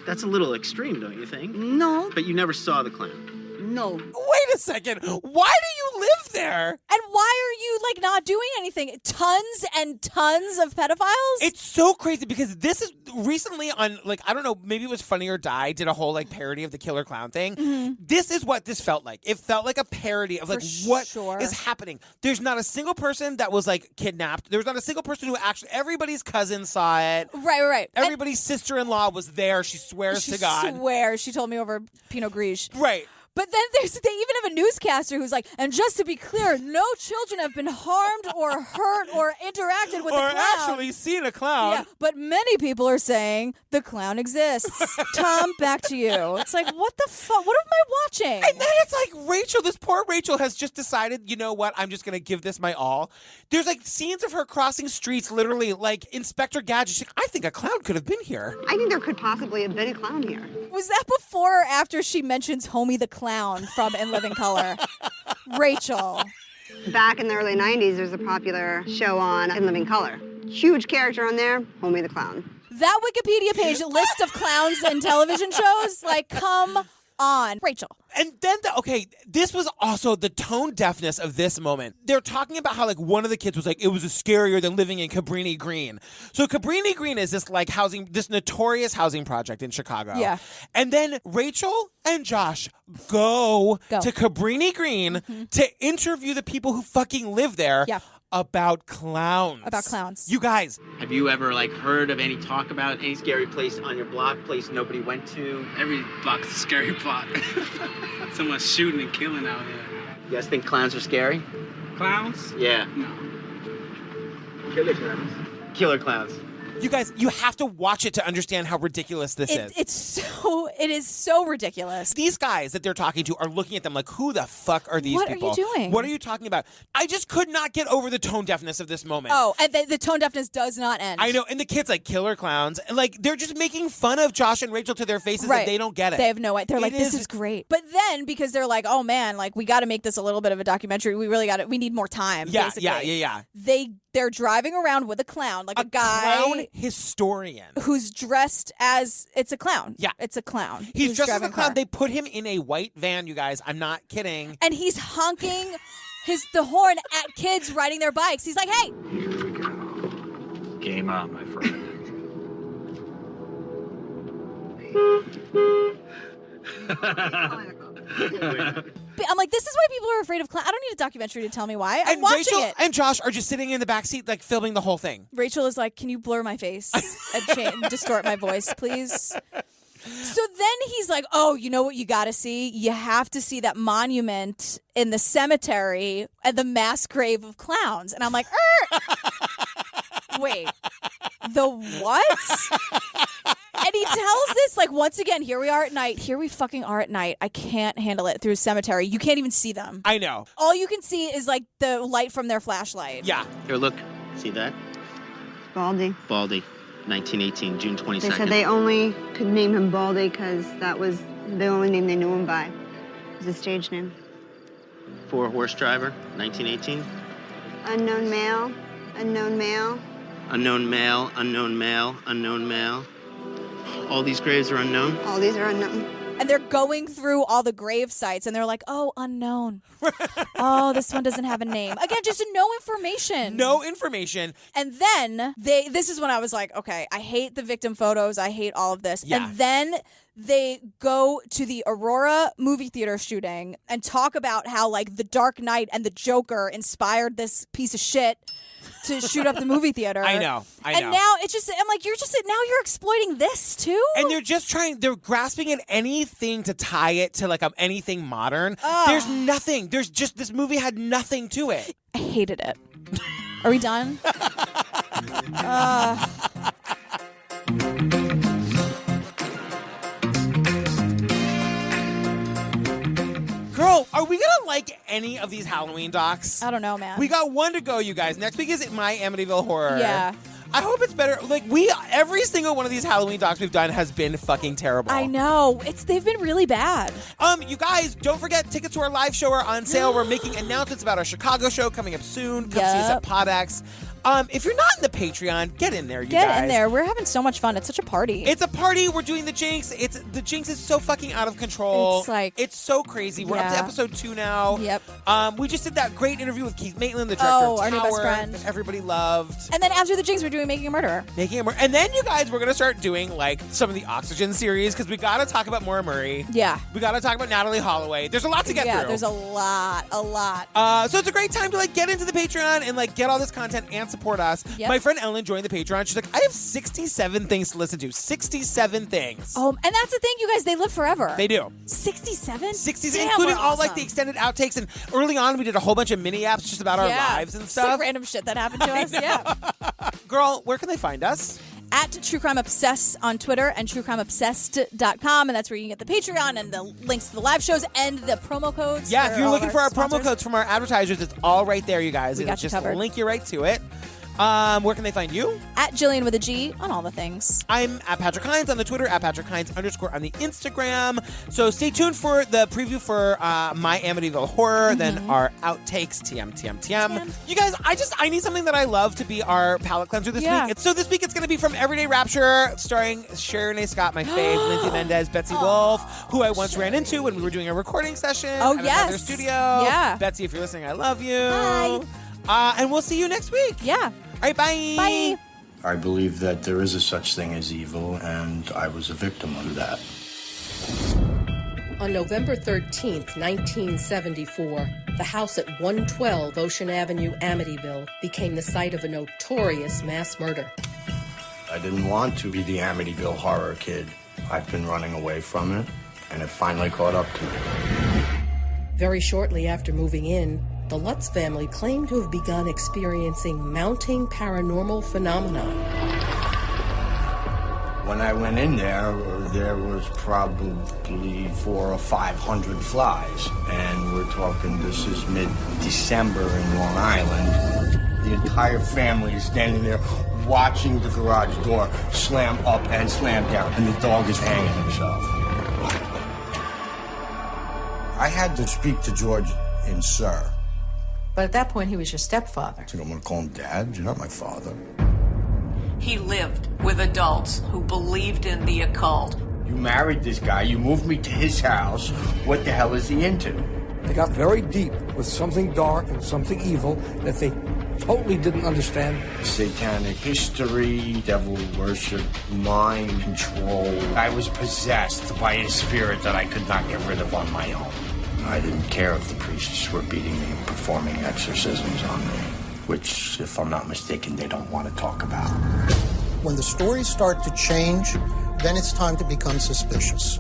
That's a little extreme, don't you think? No. But you never saw the clown? No. Wait a second. Why do you live there? And why are you like not doing anything? Tons and tons of pedophiles? It's so crazy because this is recently on like, I don't know, maybe it was Funny or Die did a whole like parody of the killer clown thing. Mm-hmm. This is what this felt like. It felt like a parody of like what is happening. There's not a single person that was like kidnapped. There was not a single person who actually, everybody's cousin saw it. Right. Everybody's sister-in-law was there. She swears to God. She told me over Pinot Gris. Right. But then they even have a newscaster who's like, and just to be clear, no children have been harmed or hurt or interacted with the clown. Or actually seen a clown. Yeah, but many people are saying the clown exists. Tom, back to you. It's like, what the fuck? What am I watching? And then it's like, like Rachel, this poor Rachel has just decided, you know what, I'm just going to give this my all. There's like scenes of her crossing streets, literally like Inspector Gadget. She's like, I think a clown could have been here. I think there could possibly have been a clown here. Was that before or after she mentions Homie the Clown from In Living Color? Rachel. Back in the early 90s, there was a popular show on In Living Color. Huge character on there, Homie the Clown. That Wikipedia page, list of clowns and television shows, like, come on. Rachel. And then, this was also the tone deafness of this moment. They're talking about how, like, one of the kids was like, it was scarier than living in Cabrini Green. So Cabrini Green is this, like, this notorious housing project in Chicago. Yeah. And then Rachel and Josh go. to Cabrini Green to interview the people who fucking live there. Yeah. About clowns. About clowns. You guys. Have you ever heard of any talk about any scary place on your block, place nobody went to? Every block's a scary block. Someone's shooting and killing out here. You guys think clowns are scary? Clowns? Yeah. No. Killer clowns. Killer clowns. You guys, you have to watch it to understand how ridiculous this is. It is so ridiculous. These guys that they're talking to are looking at them like, who the fuck are these people? What are you doing? What are you talking about? I just could not get over the tone deafness of this moment. Oh, and the tone deafness does not end. I know, and the kids like killer clowns. And, like, they're just making fun of Josh and Rachel to their faces and they don't get it. They have no idea. They're like, this is great. But then, because they're like, oh man, like, we got to make this a little bit of a documentary. We really got it. We need more time, basically. Yeah. They're driving around with a clown, like a guy. Clown historian. Who's dressed as, it's a clown. Yeah. It's a clown. He's dressed as a driving clown. car. They put him in a white van, you guys. I'm not kidding. And he's honking the horn at kids riding their bikes. He's like, hey. Here we go. Game on, my friend. I'm like, this is why people are afraid of clowns. I don't need a documentary to tell me why. I'm And watching Rachel it. and Josh are just sitting in the backseat, like, filming the whole thing. Rachel is like, can you blur my face and distort my voice, please? So then he's like, oh, you know what you got to see? You have to see that monument in the cemetery and the mass grave of clowns. And I'm like, wait, the what? And he tells this, like, once again, here we are at night. Here we fucking are at night. I can't handle it through a cemetery. You can't even see them. I know. All you can see is, like, the light from their flashlight. Yeah. Here, look. See that? Baldy. Baldy. 1918, June 22nd. They said they only could name him Baldy because that was the only name they knew him by. It was a stage name. Four-horse driver, 1918. Unknown male, unknown male. Unknown male, unknown male, unknown male. All these graves are unknown? All these are unknown. And they're going through all the grave sites, and they're like, oh, unknown. Oh, this one doesn't have a name. Again, just no information. No information. And then, this is when I was like, okay, I hate the victim photos. I hate all of this. Yeah. And then they go to the Aurora movie theater shooting and talk about how, like, The Dark Knight and the Joker inspired this piece of shit to shoot up the movie theater. I know. And now it's just, I'm like, now you're exploiting this too? And they're grasping at anything to tie it to, like, anything modern. There's nothing. There's just, this movie had nothing to it. I hated it. Are we done? Girl, are we going to like any of these Halloween docs? I don't know, man. We got one to go, you guys. Next week is My Amityville Horror. Yeah. I hope it's better. Like, every single one of these Halloween docs we've done has been fucking terrible. I know. They've been really bad. You guys, don't forget, tickets to our live show are on sale. We're making announcements about our Chicago show coming up soon. Come see us at PodX. If you're not in the Patreon, get in there, you guys. Get in there. We're having so much fun. It's such a party. It's a party. We're doing the Jinx. The Jinx is so fucking out of control. It's so crazy. We're up to episode 2 now. Yep. We just did that great interview with Keith Maitland, the director of our new best Tower, friend. that everybody loved. And then after the Jinx, we're doing Making a Murderer. And then, you guys, we're going to start doing, like, some of the Oxygen series, because we got to talk about Maura Murray. Yeah. We got to talk about Natalie Holloway. There's a lot to get through. Yeah, there's a lot. So it's a great time to, like, get into the Patreon and, like, get all this content and support us. Yep. My friend Ellen joined the Patreon. She's like, I have 67 things to listen to. 67 things. Oh, and that's the thing, you guys. They live forever. They do. 67? 67, Damn, including we're all, awesome. like, the extended outtakes. And early on, we did a whole bunch of mini apps just about our lives and stuff. Like random shit that happened to us. Yeah. Girl, where can they find us? at True Crime Obsess on Twitter and truecrimeobsessed.com. And that's where you can get the Patreon and the links to the live shows and the promo codes. Yeah, if you're looking for our sponsors. promo codes from our advertisers, it's all right there, you guys. We got It'll you just covered. link you right to it. Where can they find you? At Jillian with a G on all the things. I'm at Patrick Hines on the Twitter, at Patrick Hines _ on the Instagram. So stay tuned for the preview for my Amityville Horror, then our outtakes, TM. You guys, I need something that I love to be our palate cleanser this week. So this week it's going to be from Everyday Rapture, starring Sharon A. Scott, my fave, Lindsay Mendez, Betsy Wolf, who I once ran into when we were doing a recording session at another studio. Yeah. Betsy, if you're listening, I love you. Hi. And we'll see you next week. Yeah. All right, bye. Bye. I believe that there is a such thing as evil, and I was a victim of that. On November 13th, 1974, the house at 112 Ocean Avenue, Amityville, became the site of a notorious mass murder. I didn't want to be the Amityville horror kid. I've been running away from it, and it finally caught up to me. Very shortly after moving in, the Lutz family claimed to have begun experiencing mounting paranormal phenomena. When I went in there was probably 400 or 500 flies. And we're talking, this is mid-December in Long Island. The entire family is standing there watching the garage door slam up and slam down, and the dog is hanging himself. I had to speak to George in Sir. But at that point, he was your stepfather. I'm going to call him Dad. You're not my father. He lived with adults who believed in the occult. You married this guy. You moved me to his house. What the hell is he into? They got very deep with something dark and something evil that they totally didn't understand. Satanic history, devil worship, mind control. I was possessed by a spirit that I could not get rid of on my own. I didn't care if the priests were beating me and performing exorcisms on me, which, if I'm not mistaken, they don't want to talk about. When the stories start to change, then it's time to become suspicious.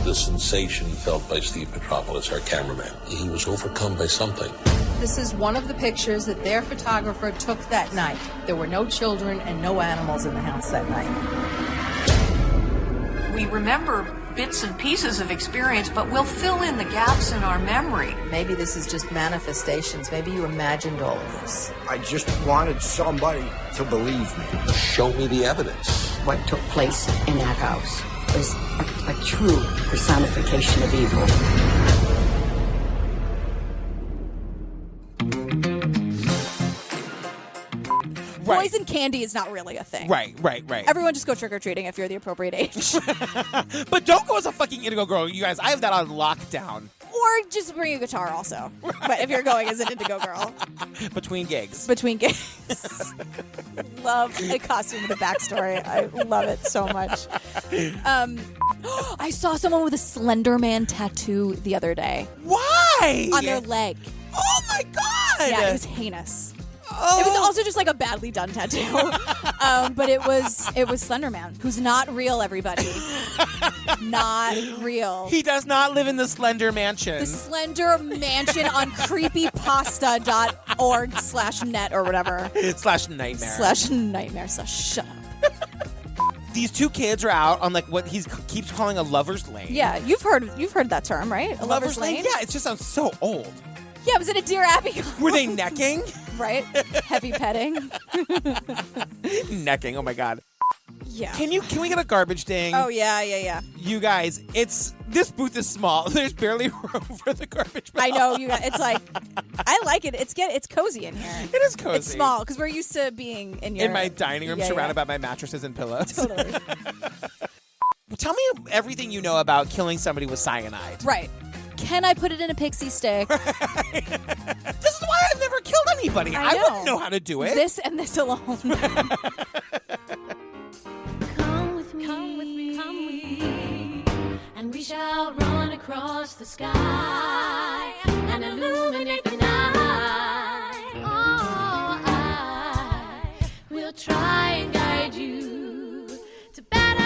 The sensation felt by Steve Petropoulos, our cameraman. He was overcome by something. This is one of the pictures that their photographer took that night. There were no children and no animals in the house that night. We remember bits and pieces of experience, but we'll fill in the gaps in our memory. Maybe this is just manifestations. Maybe you imagined all of this. I just wanted somebody to believe me. Show me the evidence. What took place in that house was a true personification of evil. Poison candy is not really a thing. Right. Everyone just go trick-or-treating if you're the appropriate age. But don't go as a fucking indigo girl, you guys. I have that on lockdown. Or just bring a guitar also. But if you're going as an indigo girl. Between gigs. Love a costume with a backstory. I love it so much. I saw someone with a Slender Man tattoo the other day. Why? On their leg. Oh my God. Yeah, it was heinous. It was also just like a badly done tattoo. But it was Slender Man, who's not real, everybody. Not real. He does not live in the Slender Mansion. The Slender Mansion on creepypasta.org/net or whatever. /nightmare. /shut up. These two kids are out on like what he keeps calling a lover's lane. Yeah, you've heard that term, right? A lover's lane? Yeah, it just sounds so old. Yeah, was it a Dear Abby? Were they necking? Right? Heavy petting. Necking, oh my God. Yeah. Can we get a garbage ding? Oh, yeah. You guys, this booth is small. There's barely room for the garbage bag. I know, you guys. It's like, I like it. It's cozy in here. It is cozy. It's small because we're used to being in my dining room, surrounded by my mattresses and pillows. Totally. Tell me everything you know about killing somebody with cyanide. Right. Can I put it in a pixie stick? This is why I've never killed anybody. I wouldn't know how to do it. This and this alone. Come with me, and we shall run across the sky and illuminate the night. Oh, I will try and guide you to better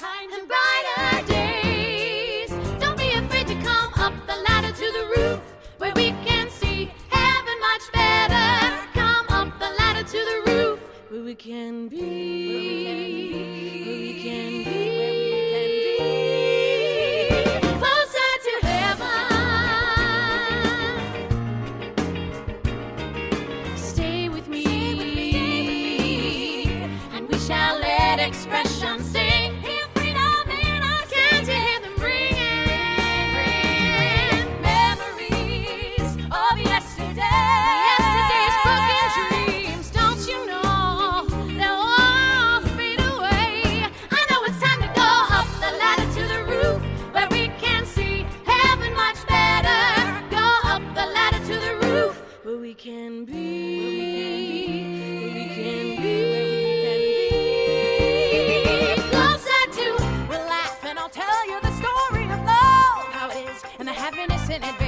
times and brighter days. Don't be afraid to come up the ladder to the roof where we can see heaven much better. Come up the ladder to the roof where we can be an adventure.